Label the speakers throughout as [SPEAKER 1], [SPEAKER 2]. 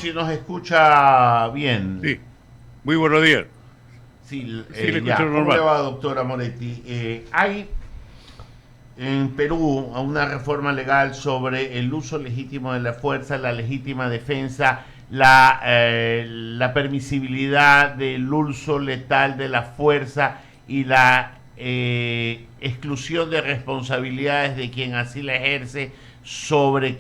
[SPEAKER 1] si nos escucha bien.
[SPEAKER 2] Sí, muy buenos días.
[SPEAKER 1] Sí,
[SPEAKER 2] Sí, le
[SPEAKER 1] ya.
[SPEAKER 2] escucho
[SPEAKER 1] ¿Cómo
[SPEAKER 2] normal.
[SPEAKER 1] le va, doctora Moretti? Hay en Perú una reforma legal sobre el uso legítimo de la fuerza, la legítima defensa, la permisibilidad del uso letal de la fuerza y la exclusión de responsabilidades de quien así la ejerce sobre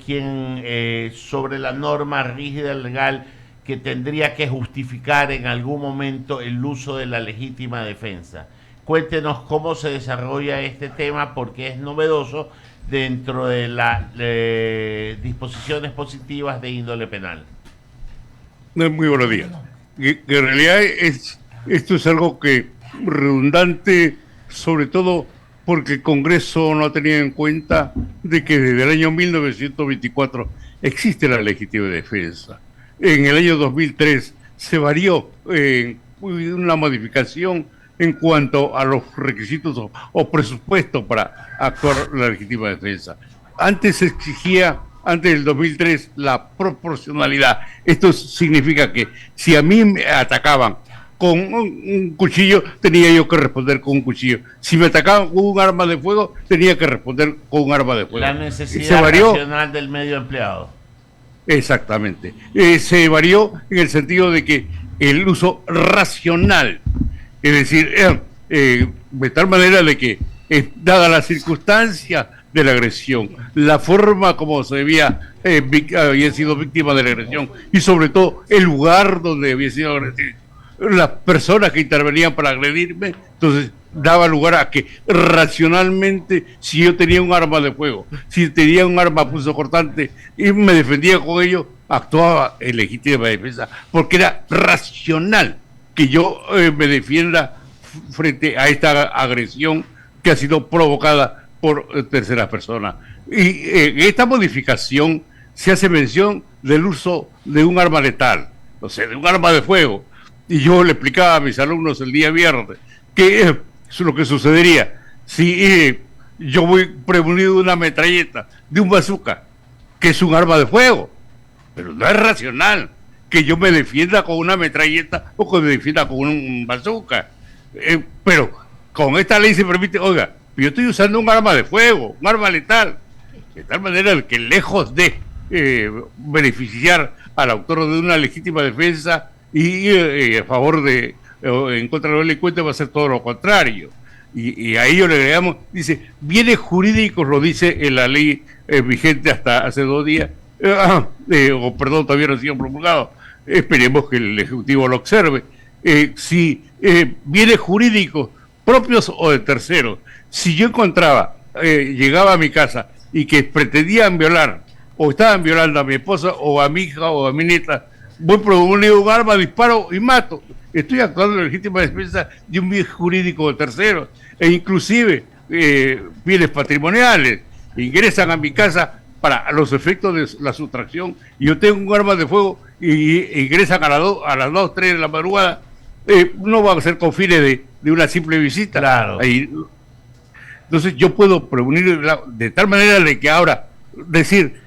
[SPEAKER 1] la norma rígida legal que tendría que justificar en algún momento el uso de la legítima defensa. Cuéntenos cómo se desarrolla este tema porque es novedoso dentro de las disposiciones positivas de índole penal.
[SPEAKER 2] Muy buenos días. Que en realidad esto es algo que redundante, sobre todo porque el Congreso no ha tenido en cuenta de que desde el año 1924 existe la legítima defensa. En el año 2003 se varió una modificación en cuanto a los requisitos o presupuesto para actuar la legítima defensa. Antes se exigía, antes del 2003, la proporcionalidad. Esto significa que si a mí me atacaban con un cuchillo, tenía yo que responder con un cuchillo. Si me atacaban con un arma de fuego, tenía que responder con un arma de fuego.
[SPEAKER 1] La
[SPEAKER 2] Se
[SPEAKER 1] necesidad
[SPEAKER 2] varió.
[SPEAKER 1] racional del medio empleado.
[SPEAKER 2] Exactamente. Se varió en el sentido de que el uso racional, es decir, de tal manera de que, dada la circunstancia de la agresión, la forma como se había sido víctima de la agresión y sobre todo el lugar donde había sido agredido, las personas que intervenían para agredirme, entonces daba lugar a que racionalmente, si yo tenía un arma de fuego, si tenía un arma punzocortante y me defendía con ello, actuaba en legítima defensa, porque era racional que yo me defienda frente a esta agresión que ha sido provocada por terceras personas. Y en esta modificación se hace mención del uso de un arma letal, o sea, de un arma de fuego. Y yo le explicaba a mis alumnos el día viernes que es lo que sucedería si yo voy prevenido de una metralleta, de un bazooka, que es un arma de fuego. Pero no es racional que yo me defienda con una metralleta o que me defienda con un bazooka. Pero con esta ley se permite, oiga, yo estoy usando un arma de fuego, un arma letal, de tal manera que lejos de beneficiar al autor de una legítima defensa y a favor de, en contra de los delincuentes, va a ser todo lo contrario. Y a ello le agregamos, dice, bienes jurídicos, lo dice en la ley vigente hasta hace 2 días, o perdón, todavía no ha sido promulgado, esperemos que el Ejecutivo lo observe. Si bienes jurídicos propios o de terceros, si yo encontraba, llegaba a mi casa y que pretendían violar o estaban violando a mi esposa o a mi hija o a mi nieta, voy por un arma, disparo y mato. Estoy actuando en legítima defensa de un bien jurídico de terceros e inclusive bienes patrimoniales ingresan a mi casa para los efectos de la sustracción y yo tengo un arma de fuego y ingresan a las 2, 3 de la madrugada, no va a ser con fines de una simple visita.
[SPEAKER 1] Claro.
[SPEAKER 2] Entonces yo puedo prevenir de tal manera de que ahora decir,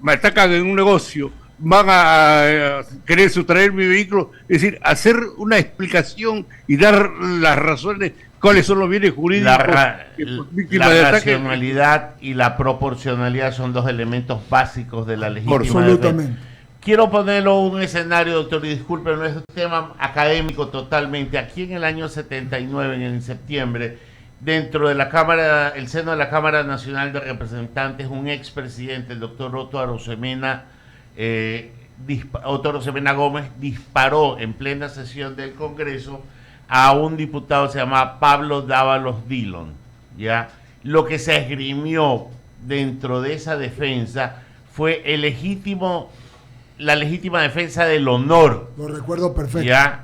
[SPEAKER 2] me atacan en un negocio, van a querer sustraer mi vehículo, es decir, hacer una explicación y dar las razones, cuáles son los bienes jurídicos.
[SPEAKER 1] La racionalidad y la proporcionalidad son 2 elementos básicos de la legítima defensa. Quiero ponerlo un escenario, doctor, y disculpen, no es un tema académico totalmente. Aquí en el año 79, en septiembre, dentro de la Cámara, el seno de la Cámara Nacional de Representantes, un expresidente, el doctor Otto Arosemena Gómez, disparó en plena sesión del Congreso a un diputado que se llama Pablo Dávalos Dillon, ¿ya? Lo que se esgrimió dentro de esa defensa fue la legítima defensa del honor.
[SPEAKER 3] Lo recuerdo perfecto.
[SPEAKER 1] ¿Ya?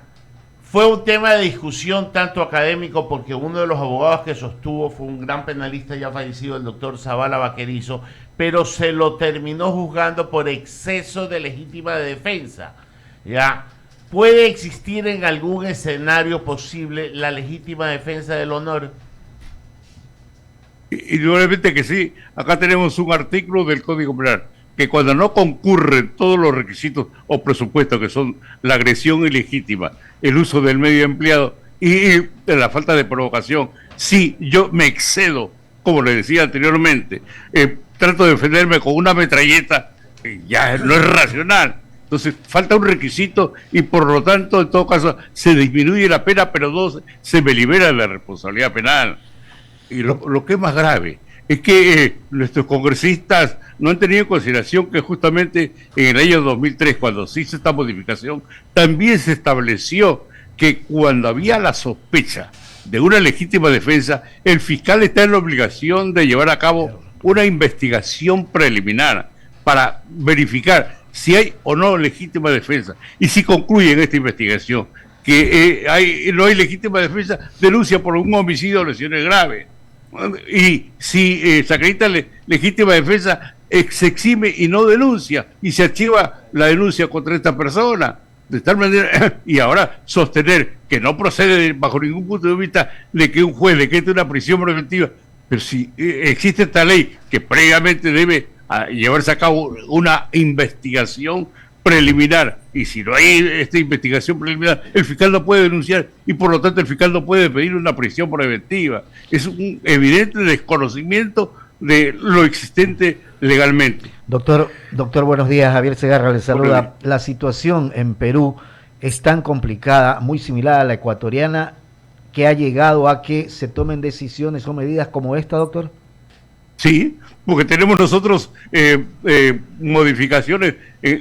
[SPEAKER 1] Fue un tema de discusión tanto académico porque uno de los abogados que sostuvo fue un gran penalista ya fallecido, el doctor Zavala Vaquerizo, pero se lo terminó juzgando por exceso de legítima defensa. ¿Ya? ¿Puede existir en algún escenario posible la legítima defensa del honor?
[SPEAKER 2] Indudablemente que sí. Acá tenemos un artículo del Código Penal que cuando no concurren todos los requisitos o presupuestos que son la agresión ilegítima, el uso del medio empleado y la falta de provocación, si yo me excedo, como le decía anteriormente, trato de defenderme con una metralleta, ya no es racional. Entonces falta un requisito y por lo tanto en todo caso se disminuye la pena, pero no se me libera de la responsabilidad penal. Y lo que es más grave es que nuestros congresistas no han tenido en consideración que justamente en el año 2003, cuando se hizo esta modificación, también se estableció que cuando había la sospecha de una legítima defensa, el fiscal está en la obligación de llevar a cabo una investigación preliminar para verificar si hay o no legítima defensa. Y si concluye en esta investigación que no hay legítima defensa, denuncia por un homicidio o lesiones graves. Y si se acredita legítima defensa, se exime y no denuncia, y se archiva la denuncia contra esta persona. De tal manera, y ahora sostener que no procede bajo ningún punto de vista de que un juez decrete una prisión preventiva, pero si existe esta ley que previamente debe llevarse a cabo una investigación preliminar, y si no hay esta investigación preliminar, el fiscal no puede denunciar y por lo tanto el fiscal no puede pedir una prisión preventiva. Es un evidente desconocimiento de lo existente legalmente.
[SPEAKER 3] Doctor, buenos días. Javier Segarra le saluda. La situación en Perú es tan complicada, muy similar a la ecuatoriana, que ha llegado a que se tomen decisiones o medidas como esta, doctor.
[SPEAKER 2] Sí, porque tenemos nosotros modificaciones,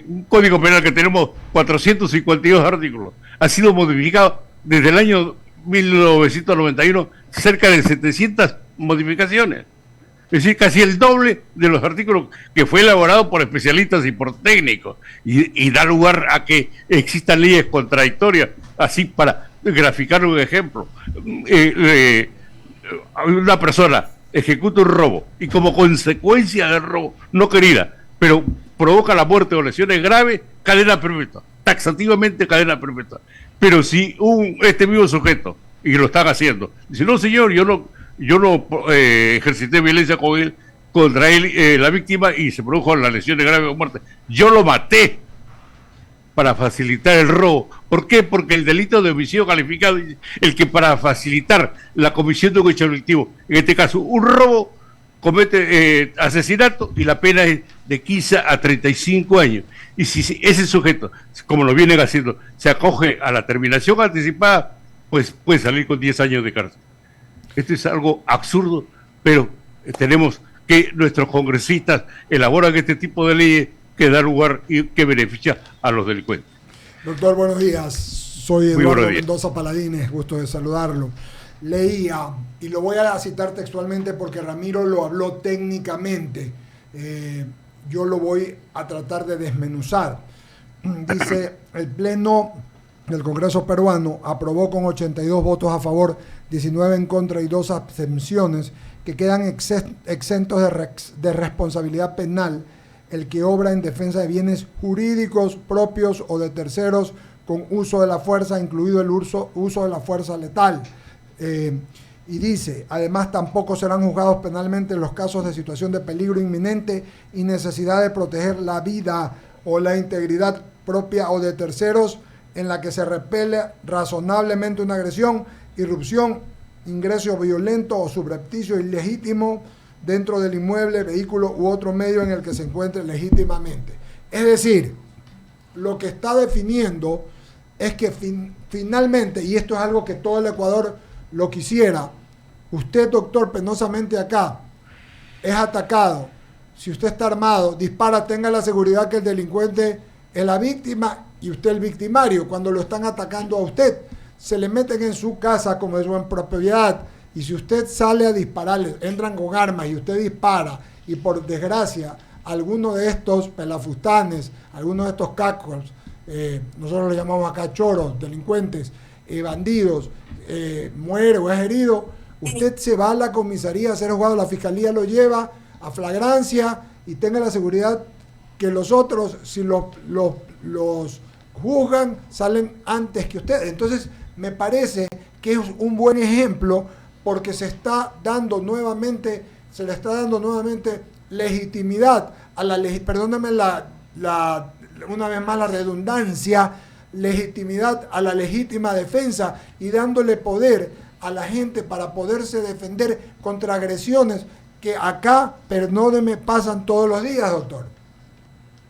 [SPEAKER 2] un código penal que tenemos 452 artículos, ha sido modificado desde el año 1991, cerca de 700 modificaciones. Es decir, casi el doble de los artículos que fue elaborado por especialistas y por técnicos, y da lugar a que existan leyes contradictorias, así para graficar un ejemplo. Una persona ejecuta un robo y como consecuencia del robo, no querida, pero provoca la muerte o lesiones graves, cadena perpetua, taxativamente cadena perpetua. Pero si este mismo sujeto, y lo están haciendo, dice, no señor, yo no ejercité violencia contra él, la víctima, y se produjo la lesión de grave o muerte. Yo lo maté para facilitar el robo. ¿Por qué? Porque el delito de homicidio calificado, el que para facilitar la comisión de un hecho delictivo, en este caso un robo, comete asesinato, y la pena es de 15 a 35 años. Y si ese sujeto, como lo vienen haciendo, se acoge a la terminación anticipada, pues puede salir con 10 años de cárcel. Esto es algo absurdo, pero tenemos que nuestros congresistas elaboran este tipo de leyes que da lugar y que beneficia a los delincuentes.
[SPEAKER 4] Doctor, buenos días. Soy Eduardo Mendoza Paladines, gusto de saludarlo. Leía, y lo voy a citar textualmente porque Ramiro lo habló técnicamente. Yo lo voy a tratar de desmenuzar. Dice, el Pleno del Congreso peruano aprobó con 82 votos a favor, 19 en contra y 2 abstenciones, que quedan exentos de responsabilidad penal el que obra en defensa de bienes jurídicos propios o de terceros con uso de la fuerza, incluido el uso de la fuerza letal. Y dice, además tampoco serán juzgados penalmente en los casos de situación de peligro inminente y necesidad de proteger la vida o la integridad propia o de terceros en la que se repele razonablemente una agresión, irrupción, ingreso violento o subrepticio ilegítimo dentro del inmueble, vehículo u otro medio en el que se encuentre legítimamente. Es decir, lo que está definiendo es que finalmente, y esto es algo que todo el Ecuador lo quisiera, usted, doctor, penosamente acá, es atacado, si usted está armado, dispara, tenga la seguridad que el delincuente es la víctima y usted el victimario. Cuando lo están atacando a usted, se le meten en su casa como es su propiedad, y si usted sale a dispararle, entran con armas y usted dispara, y por desgracia alguno de estos pelafustanes, algunos de estos cacos, nosotros le llamamos acá choros, delincuentes, bandidos, muere o es herido, usted se va a la comisaría a ser juzgado, la fiscalía lo lleva a flagrancia y tenga la seguridad que los otros, si los juzgan, salen antes que usted. Entonces me parece que es un buen ejemplo porque se le está dando nuevamente legitimidad a la perdóname una vez más la redundancia, legitimidad a la legítima defensa y dándole poder a la gente para poderse defender contra agresiones que acá, perdóneme, pasan todos los días, doctor.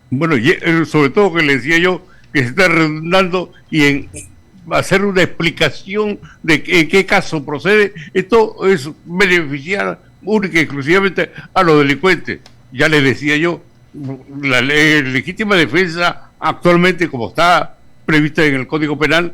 [SPEAKER 2] Bueno, sobre todo que le decía yo que se está redundando y en hacer una explicación de en qué caso procede, esto es beneficiar única y exclusivamente a los delincuentes. Ya les decía yo, la ley legítima defensa actualmente, como está prevista en el Código Penal,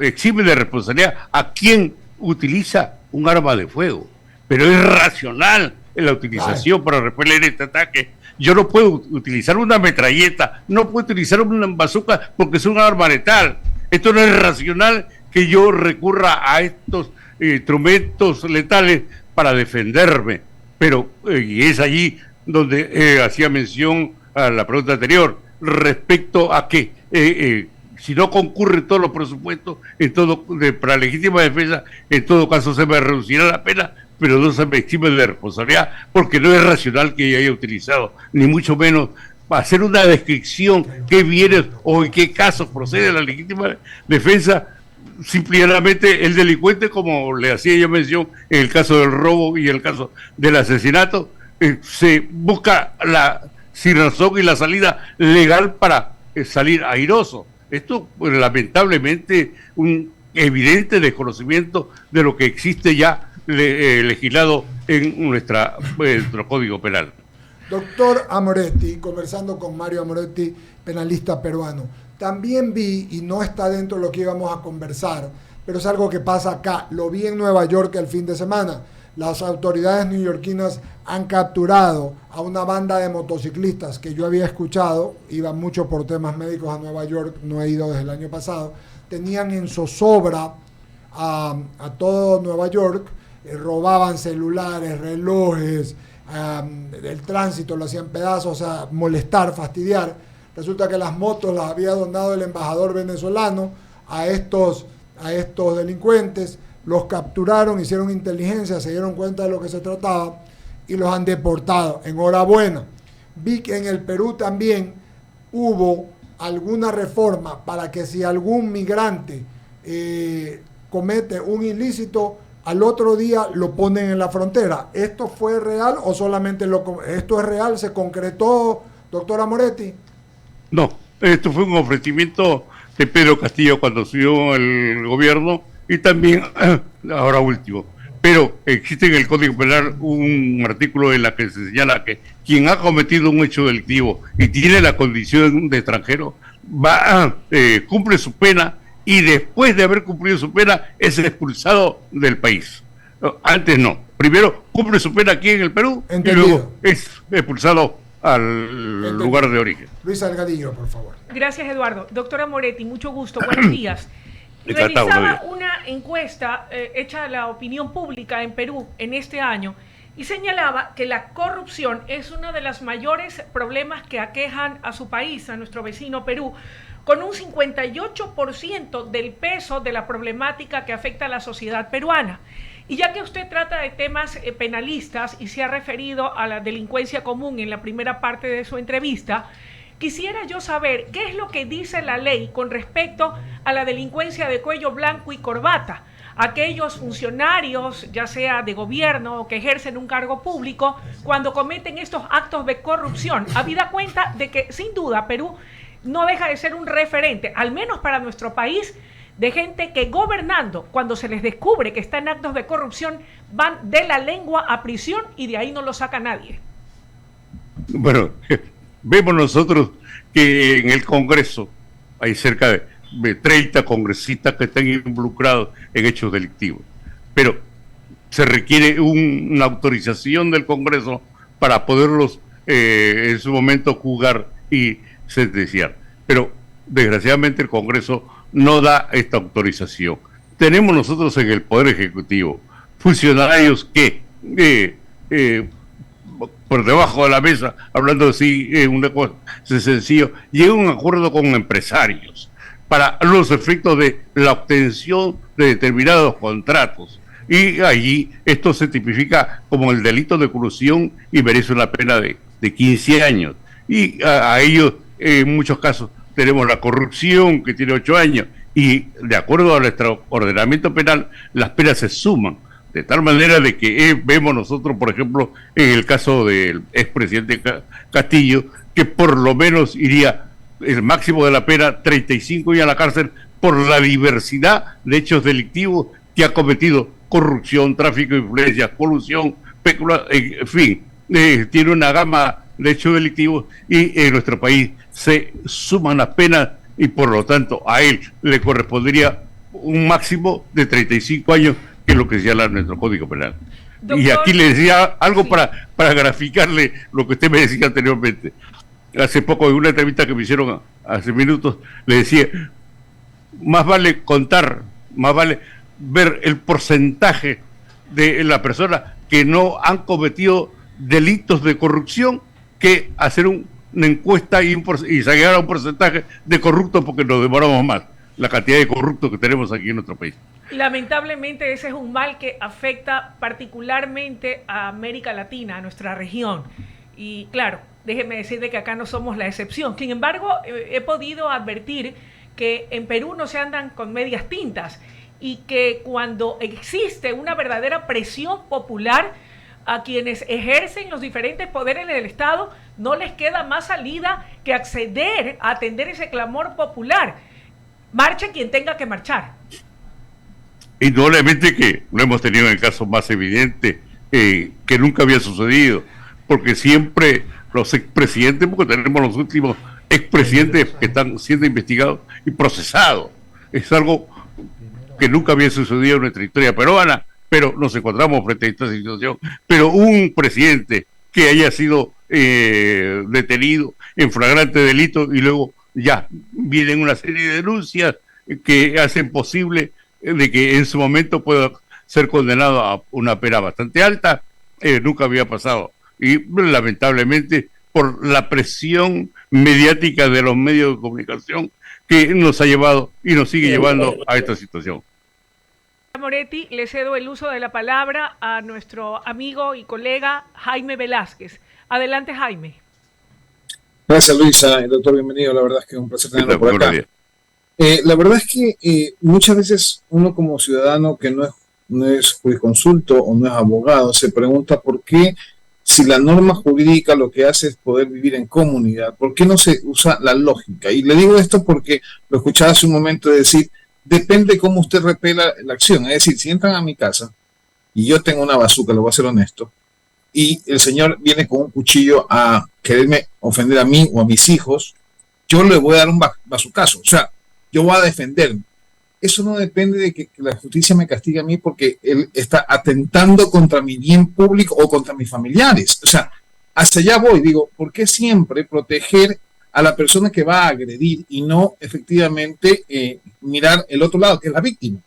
[SPEAKER 2] exime de responsabilidad a quien utiliza un arma de fuego, pero es racional en la utilización para repeler este ataque. Yo no puedo utilizar una metralleta, no puedo utilizar una bazooka porque es un arma letal. Esto no es racional que yo recurra a estos instrumentos letales para defenderme. Pero, y es allí donde hacía mención a la pregunta anterior, respecto a que si no concurren todos los presupuestos para legítima defensa, en todo caso se me reducirá la pena, pero no se me exime de responsabilidad, porque no es racional que haya utilizado, ni mucho menos hacer una descripción qué viene o en qué casos procede la legítima defensa. Simplemente el delincuente, como le hacía yo mención en el caso del robo y el caso del asesinato, se busca la sin razón y la salida legal para salir airoso. Esto, pues, lamentablemente, un evidente desconocimiento de lo que existe ya legislado en nuestro Código Penal.
[SPEAKER 4] Doctor Amoretti, conversando con Mario Amoretti, penalista peruano, también vi, y no está dentro de lo que íbamos a conversar, pero es algo que pasa acá, lo vi en Nueva York el fin de semana. Las autoridades neoyorquinas han capturado a una banda de motociclistas que yo había escuchado, iban mucho por temas médicos a Nueva York, no he ido desde el año pasado, tenían en zozobra a todo Nueva York, robaban celulares, relojes, el tránsito lo hacían pedazos, o sea, molestar, fastidiar. Resulta que las motos las había donado el embajador venezolano a estos delincuentes, los capturaron, hicieron inteligencia, se dieron cuenta de lo que se trataba y los han deportado. Enhorabuena. Vi que en el Perú también hubo alguna reforma para que si algún migrante comete un ilícito, al otro día lo ponen en la frontera. ¿Esto fue real o solamente esto es real? ¿Se concretó, doctora Moretti?
[SPEAKER 2] No, esto fue un ofrecimiento de Pedro Castillo cuando subió el gobierno y también ahora último. Pero existe en el Código Penal un artículo en la que se señala que quien ha cometido un hecho delictivo y tiene la condición de extranjero cumple su pena y después de haber cumplido su pena es expulsado del país. Antes no. Primero cumple su pena aquí en el Perú. Entendido. Y luego es expulsado al lugar de origen.
[SPEAKER 4] Luis Salgadillo, por favor.
[SPEAKER 5] Gracias, Eduardo. Doctora Moretti, mucho gusto. Buenos días. Realizaba una encuesta hecha a la opinión pública en Perú en este año y señalaba que la corrupción es uno de los mayores problemas que aquejan a su país, a nuestro vecino Perú, con un 58% del peso de la problemática que afecta a la sociedad peruana. Y ya que usted trata de temas penalistas y se ha referido a la delincuencia común en la primera parte de su entrevista, quisiera yo saber qué es lo que dice la ley con respecto a la delincuencia de cuello blanco y corbata. Aquellos funcionarios, ya sea de gobierno o que ejercen un cargo público, cuando cometen estos actos de corrupción, habida cuenta de que sin duda Perú no deja de ser un referente, al menos para nuestro país, de gente que gobernando, cuando se les descubre que están en actos de corrupción, van de la lengua a prisión y de ahí no lo saca nadie.
[SPEAKER 2] Bueno, vemos nosotros que en el Congreso hay cerca de 30 congresistas que están involucrados en hechos delictivos, pero se requiere una autorización del Congreso para poderlos en su momento juzgar y sentenciar, pero desgraciadamente el Congreso no da esta autorización. Tenemos nosotros en el Poder Ejecutivo funcionarios que por debajo de la mesa, hablando así un lenguaje sencillo, llegan a un acuerdo con empresarios para los efectos de la obtención de determinados contratos, y allí esto se tipifica como el delito de corrupción y merece una pena de 15 años. Y a ellos, en muchos casos, tenemos la corrupción, que tiene 8 años, y de acuerdo a nuestro ordenamiento penal, las penas se suman, de tal manera de que vemos nosotros, por ejemplo, en el caso del expresidente Castillo, que por lo menos iría el máximo de la pena 35 años a la cárcel por la diversidad de hechos delictivos que ha cometido: corrupción, tráfico de influencias, colusión, en fin, tiene una gama de hechos delictivos, y en nuestro país se suman las penas, y por lo tanto a él le correspondería un máximo de 35 años, que es lo que señala nuestro Código Penal. Doctor, y aquí le decía algo sí, para graficarle lo que usted me decía anteriormente. Hace poco, en una entrevista que me hicieron hace minutos, le decía: más vale contar, más vale ver el porcentaje de las personas que no han cometido delitos de corrupción, que hacer una encuesta y llegar a un porcentaje de corruptos, porque nos demoramos más la cantidad de corruptos que tenemos aquí en nuestro país.
[SPEAKER 5] Lamentablemente ese es un mal que afecta particularmente a América Latina, a nuestra región. Y claro, déjeme decirle que acá no somos la excepción. Sin embargo, he podido advertir que en Perú no se andan con medias tintas, y que cuando existe una verdadera presión popular, a quienes ejercen los diferentes poderes del Estado no les queda más salida que acceder a atender ese clamor popular. Marche quien tenga que marchar.
[SPEAKER 2] Indudablemente que lo hemos tenido en el caso más evidente, que nunca había sucedido, porque siempre los expresidentes, porque tenemos los últimos expresidentes que están siendo investigados y procesados, es algo que nunca había sucedido en nuestra historia peruana, pero nos encontramos frente a esta situación. Pero un presidente que haya sido detenido en flagrante delito, y luego ya vienen una serie de denuncias que hacen posible de que en su momento pueda ser condenado a una pena bastante alta, nunca había pasado. Y lamentablemente, por la presión mediática de los medios de comunicación, que nos ha llevado y nos sigue llevando a esta situación.
[SPEAKER 5] Moretti, le cedo el uso de la palabra a nuestro amigo y colega Jaime Velázquez. Adelante, Jaime.
[SPEAKER 6] Gracias, Luisa. Doctor, bienvenido. La verdad es que es un placer tenerlo por acá. La verdad es que muchas veces uno como ciudadano que no es jurisconsulto o no es abogado se pregunta por qué, si la norma jurídica lo que hace es poder vivir en comunidad, ¿por qué no se usa la lógica? Y le digo esto porque lo escuchaba hace un momento decir: depende cómo usted repela la acción. Es decir, si entran a mi casa y yo tengo una bazuca, lo voy a ser honesto, y el señor viene con un cuchillo a quererme ofender a mí o a mis hijos, yo le voy a dar un bazucazo. O sea, yo voy a defenderme. Eso no depende de que la justicia me castigue a mí porque él está atentando contra mi bien público o contra mis familiares. O sea, hacia allá voy. Digo, ¿por qué siempre proteger a la persona que va a agredir y no efectivamente mirar el otro lado, que es la víctima?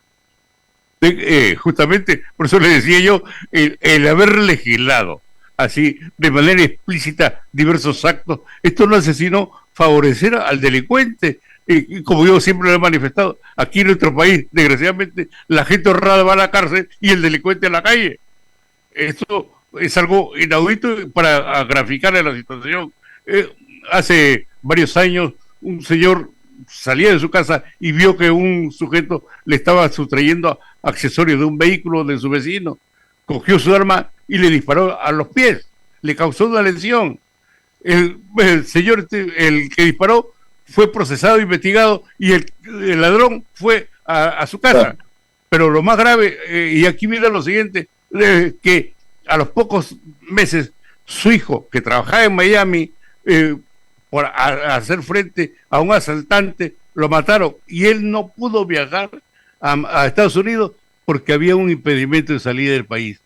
[SPEAKER 2] Justamente, por eso le decía yo, el haber legislado así de manera explícita diversos actos, esto no hace sino favorecer al delincuente. Como yo siempre lo he manifestado, aquí en nuestro país, desgraciadamente, la gente honrada va a la cárcel y el delincuente a la calle. Esto es algo inaudito para graficarle la situación. Hace varios años, un señor salía de su casa y vio que un sujeto le estaba sustrayendo accesorios de un vehículo de su vecino. Cogió su arma y le disparó a los pies. Le causó una lesión. El señor, el que disparó, fue procesado, investigado, y el ladrón fue a su casa. Pero lo más grave, y aquí viene lo siguiente, que a los pocos meses su hijo, que trabajaba en Miami, por hacer frente a un asaltante, lo mataron, y él no pudo viajar a Estados Unidos porque había un impedimento de salida del país.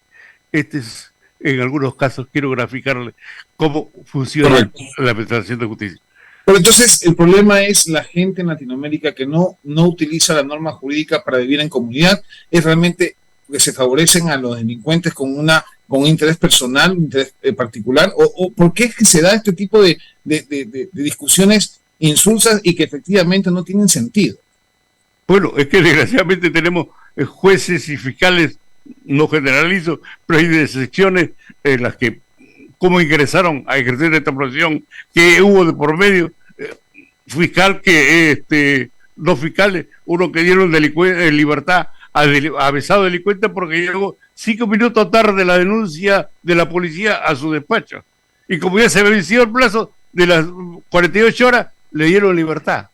[SPEAKER 2] Este es, en algunos casos, quiero graficarle cómo funciona la administración de justicia.
[SPEAKER 6] Pero entonces el problema es la gente en Latinoamérica que no utiliza la norma jurídica para vivir en comunidad, es realmente que se favorecen a los delincuentes con un interés personal, un interés particular, o por qué es que se da este tipo de discusiones insulsas y que efectivamente no tienen sentido.
[SPEAKER 2] Bueno, es que desgraciadamente tenemos jueces y fiscales no generalizo, pero hay excepciones en las que, cómo ingresaron a ejercer esta profesión, que hubo de por medio, fiscal que, dos fiscales, uno que dieron libertad a besado delincuente porque llegó 5 minutos tarde la denuncia de la policía a su despacho. Y como ya se venció el plazo de las 48 horas, le dieron libertad.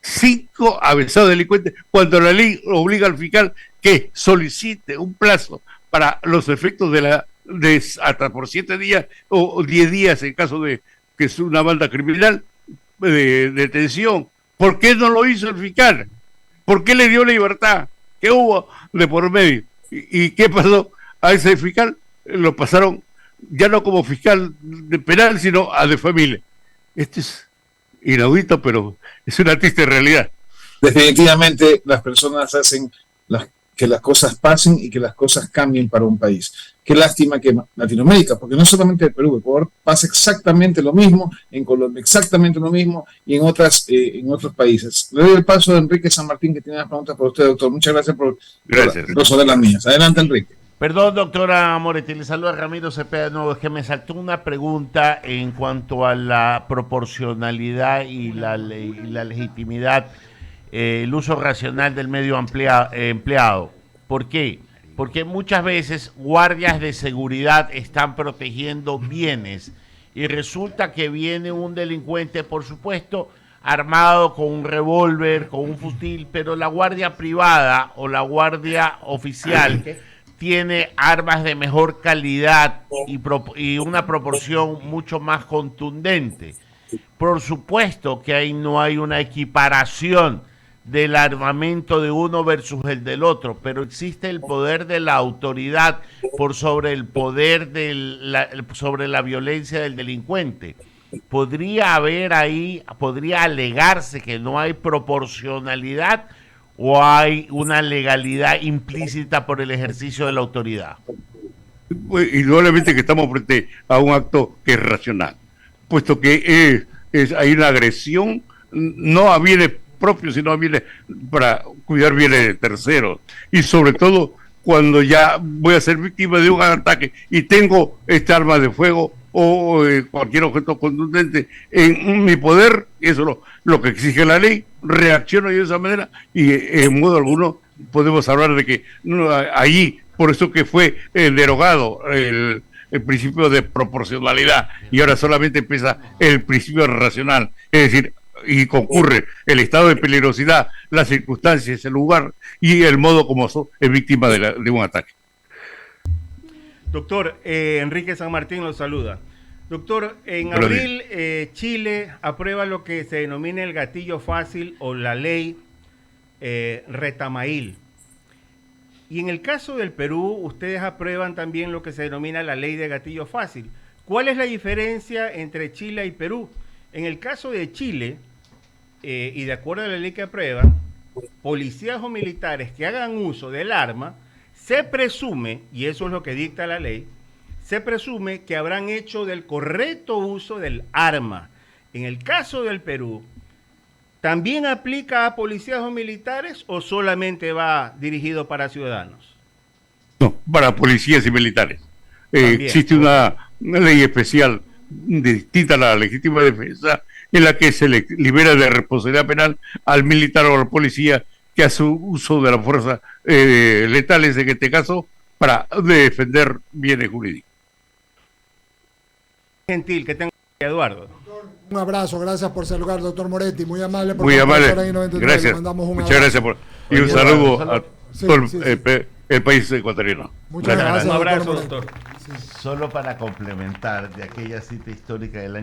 [SPEAKER 2] 5 avesados delincuentes, cuando la ley obliga al fiscal que solicite un plazo para los efectos de hasta por 7 días o 10 días en caso de que es una banda criminal de detención. ¿Por qué no lo hizo el fiscal? ¿Por qué le dio libertad? ¿Qué hubo de por medio? ¿Y qué pasó? A ese fiscal lo pasaron ya no como fiscal de penal, sino a de familia. Esto es inaudito, pero es una triste realidad.
[SPEAKER 6] Definitivamente las personas hacen que las cosas pasen y que las cosas cambien para un país. Qué lástima que Latinoamérica, porque no solamente el Perú, Ecuador pasa exactamente lo mismo, en Colombia exactamente lo mismo y en otros países. Le doy el paso a Enrique San Martín, que tiene unas preguntas para usted, doctor. Muchas gracias por resolver las mías. Adelante, Enrique.
[SPEAKER 1] Perdón, doctora Moretti, le saluda Ramiro Cepeda. No, es que me saltó una pregunta en cuanto a la proporcionalidad y la legitimidad, el uso racional del medio empleado. ¿Por qué? Porque muchas veces guardias de seguridad están protegiendo bienes y resulta que viene un delincuente, por supuesto, armado con un revólver, con un fusil, pero la guardia privada o la guardia oficial tiene armas de mejor calidad y una proporción mucho más contundente. Por supuesto que ahí no hay una equiparación del armamento de uno versus el del otro, pero existe el poder de la autoridad por sobre el poder sobre la violencia del delincuente. Podría alegarse que no hay proporcionalidad o hay una legalidad implícita por el ejercicio de la autoridad.
[SPEAKER 2] Pues, indudablemente que estamos frente a un acto que es racional, puesto que hay una agresión, no a bienes propios, sino a bienes para cuidar bienes de terceros, y sobre todo cuando ya voy a ser víctima de un ataque y tengo esta arma de fuego o cualquier objeto contundente en mi poder, eso es lo que exige la ley, reacciono de esa manera y en modo alguno podemos hablar de que allí, por eso que fue derogado el principio de proporcionalidad y ahora solamente empieza el principio racional, es decir, y concurre el estado de peligrosidad, las circunstancias, el lugar y el modo como es víctima de un ataque.
[SPEAKER 7] Doctor, Enrique San Martín los saluda. Doctor, en abril Chile aprueba lo que se denomina el gatillo fácil o la ley Retamail. Y en el caso del Perú, ustedes aprueban también lo que se denomina la ley de gatillo fácil. ¿Cuál es la diferencia entre Chile y Perú? En el caso de Chile, y de acuerdo a la ley que aprueban, policías o militares que hagan uso del arma, se presume, y eso es lo que dicta la ley, se presume que habrán hecho del correcto uso del arma. En el caso del Perú, ¿también aplica a policías o militares o solamente va dirigido para ciudadanos?
[SPEAKER 2] No, para policías y militares. Existe una ley especial distinta a la legítima defensa en la que se le libera de responsabilidad penal al militar o al policía que hace uso de la fuerza letales, en este caso, para defender bienes jurídicos.
[SPEAKER 7] Gentil, que tenga Eduardo.
[SPEAKER 4] Un abrazo, gracias por saludar, doctor Moretti, muy amable.
[SPEAKER 2] Muy amable, gracias. Muchas gracias y un saludo a todo el país ecuatoriano.
[SPEAKER 4] Muchas gracias.
[SPEAKER 7] Un abrazo, doctor.
[SPEAKER 1] Solo para complementar de aquella cita histórica del año